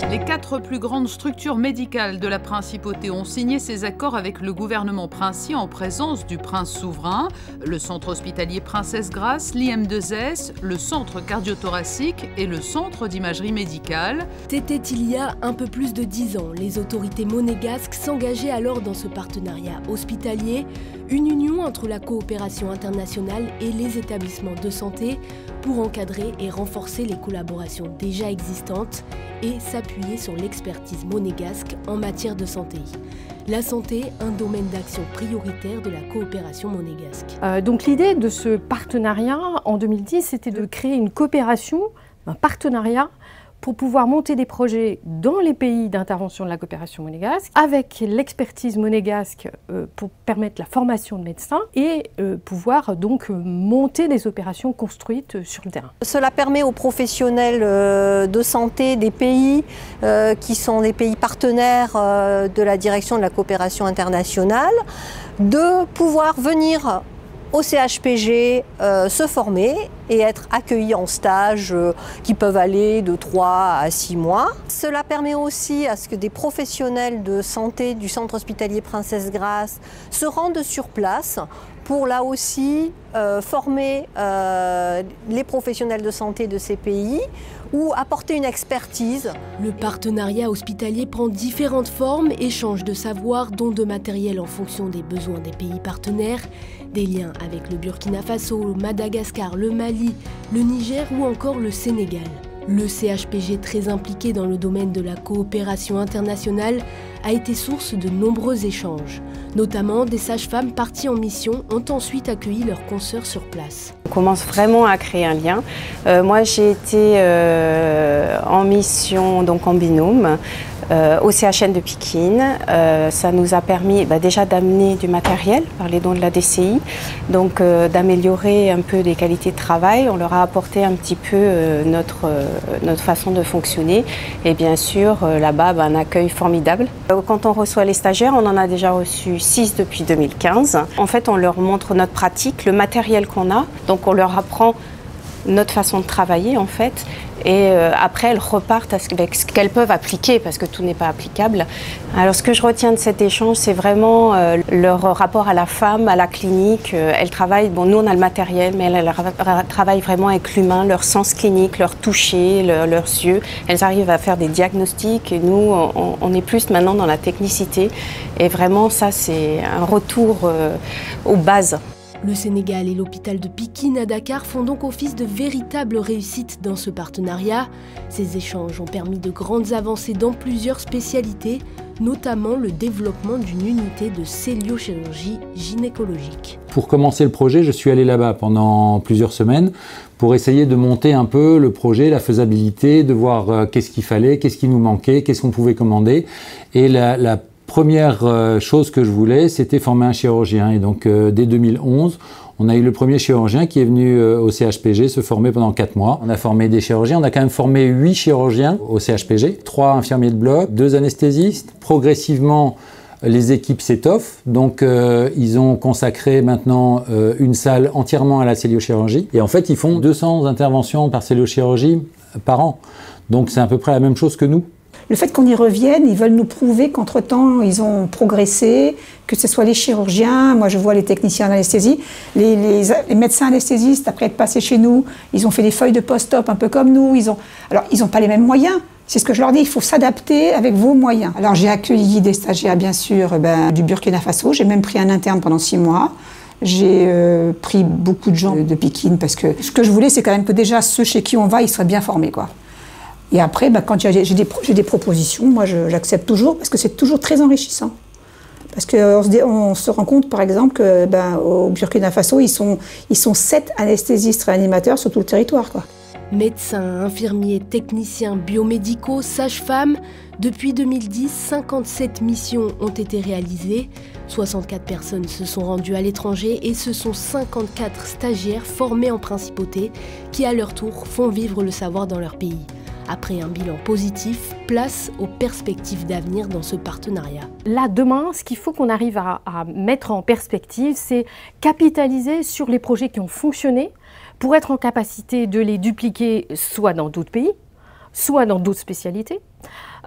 Les 4 plus grandes structures médicales de la Principauté ont signé ces accords avec le gouvernement princier en présence du prince souverain, le centre hospitalier Princesse Grace, l'IM2S, le centre cardiothoracique et le centre d'imagerie médicale. C'était il y a un peu plus de 10 ans. Les autorités monégasques s'engageaient alors dans ce partenariat hospitalier, une union entre la coopération internationale et les établissements de santé pour encadrer et renforcer les collaborations déjà existantes et s'appuyer sur l'expertise monégasque en matière de santé. La santé, un domaine d'action prioritaire de la coopération monégasque. Donc l'idée de ce partenariat en 2010, c'était de créer une coopération, un partenariat pour pouvoir monter des projets dans les pays d'intervention de la coopération monégasque, avec l'expertise monégasque pour permettre la formation de médecins et pouvoir donc monter des opérations construites sur le terrain. Cela permet aux professionnels de santé des pays qui sont des pays partenaires de la direction de la coopération internationale de pouvoir venir au CHPG se former et être accueillis en stage qui peuvent aller de 3 à 6 mois. Cela permet aussi à ce que des professionnels de santé du centre hospitalier Princesse Grace se rendent sur place pour là aussi former les professionnels de santé de ces pays ou apporter une expertise. Le partenariat hospitalier prend différentes formes, échange de savoir, dons de matériel en fonction des besoins des pays partenaires, des liens avec le Burkina Faso, Madagascar, le Mali, le Niger ou encore le Sénégal. Le CHPG, très impliqué dans le domaine de la coopération internationale, a été source de nombreux échanges. Notamment, des sages-femmes parties en mission ont ensuite accueilli leurs consoeurs sur place. On commence vraiment à créer un lien. Moi, j'ai été en mission donc en binôme au CHN de Pikine. Ça nous a permis déjà d'amener du matériel par les dons de la DCI, donc d'améliorer un peu les qualités de travail. On leur a apporté un petit peu notre façon de fonctionner et bien sûr là-bas un accueil formidable. Quand on reçoit les stagiaires, on en a déjà reçu 6 depuis 2015. En fait, on leur montre notre pratique, le matériel qu'on a, donc on leur apprend notre façon de travailler en fait. Et après, elles repartent avec ce qu'elles peuvent appliquer, parce que tout n'est pas applicable. Alors, ce que je retiens de cet échange, c'est vraiment leur rapport à la femme, à la clinique. Elles travaillent, bon, nous on a le matériel, mais elles travaillent vraiment avec l'humain, leur sens clinique, leur toucher, leurs yeux. Elles arrivent à faire des diagnostics et nous, on est plus maintenant dans la technicité. Et vraiment, ça, c'est un retour aux bases. Le Sénégal et l'hôpital de Pikine à Dakar font donc office de véritable réussite dans ce partenariat. Ces échanges ont permis de grandes avancées dans plusieurs spécialités, notamment le développement d'une unité de celluliochirurgie gynécologique. Pour commencer le projet, je suis allé là-bas pendant plusieurs semaines pour essayer de monter un peu le projet, la faisabilité, de voir qu'est-ce qu'il fallait, qu'est-ce qui nous manquait, qu'est-ce qu'on pouvait commander. Et la première chose que je voulais, c'était former un chirurgien. Et donc, dès 2011, on a eu le premier chirurgien qui est venu au CHPG se former pendant 4 mois. On a formé des chirurgiens. On a quand même formé 8 chirurgiens au CHPG, 3 infirmiers de bloc, 2 anesthésistes. Progressivement, les équipes s'étoffent. Donc, ils ont consacré maintenant une salle entièrement à la celluliochirurgie. Et en fait, ils font 200 interventions par celluliochirurgie par an. Donc, c'est à peu près la même chose que nous. Le fait qu'on y revienne, ils veulent nous prouver qu'entre-temps, ils ont progressé, que ce soit les chirurgiens, moi je vois les techniciens d'anesthésie, les médecins anesthésistes, après être passés chez nous, ils ont fait des feuilles de post-op un peu comme nous. Alors, ils n'ont pas les mêmes moyens. C'est ce que je leur dis, il faut s'adapter avec vos moyens. Alors, j'ai accueilli des stagiaires, bien sûr, du Burkina Faso. J'ai même pris un interne pendant 6 mois. J'ai pris beaucoup de gens de Pikine parce que ce que je voulais, c'est quand même que déjà ceux chez qui on va, ils soient bien formés, quoi. Et après, quand j'ai des propositions, moi j'accepte toujours parce que c'est toujours très enrichissant. Parce qu'on se rend compte, par exemple, qu'au Burkina Faso, ils sont 7 anesthésistes réanimateurs sur tout le territoire, quoi. Médecins, infirmiers, techniciens, biomédicaux, sages-femmes, depuis 2010, 57 missions ont été réalisées, 64 personnes se sont rendues à l'étranger et ce sont 54 stagiaires formés en principauté qui, à leur tour, font vivre le savoir dans leur pays. Après un bilan positif, place aux perspectives d'avenir dans ce partenariat. Là, demain, ce qu'il faut qu'on arrive à mettre en perspective, c'est capitaliser sur les projets qui ont fonctionné pour être en capacité de les dupliquer soit dans d'autres pays, soit dans d'autres spécialités,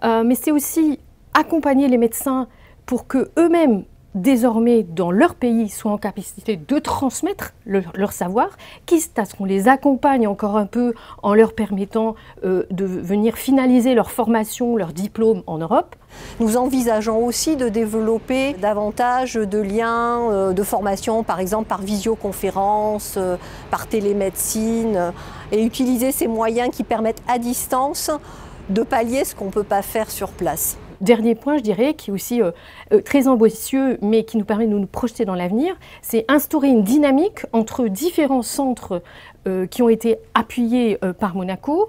Mais c'est aussi accompagner les médecins pour qu'eux-mêmes, désormais, dans leur pays, soient en capacité de transmettre leur savoir, quitte à ce qu'on les accompagne encore un peu en leur permettant de venir finaliser leur formation, leur diplôme en Europe. Nous envisageons aussi de développer davantage de liens de formation, par exemple par visioconférence, par télémédecine, et utiliser ces moyens qui permettent à distance de pallier ce qu'on ne peut pas faire sur place. Dernier point, je dirais, qui est aussi très ambitieux, mais qui nous permet de nous projeter dans l'avenir, c'est instaurer une dynamique entre différents centres qui ont été appuyés par Monaco,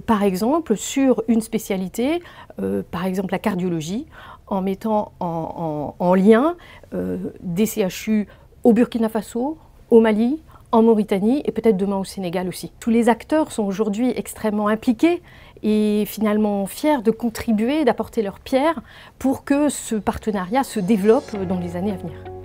par exemple sur une spécialité, par exemple la cardiologie, en mettant en lien des CHU au Burkina Faso, au Mali, en Mauritanie et peut-être demain au Sénégal aussi. Tous les acteurs sont aujourd'hui extrêmement impliqués et finalement fiers de contribuer, d'apporter leur pierre pour que ce partenariat se développe dans les années à venir.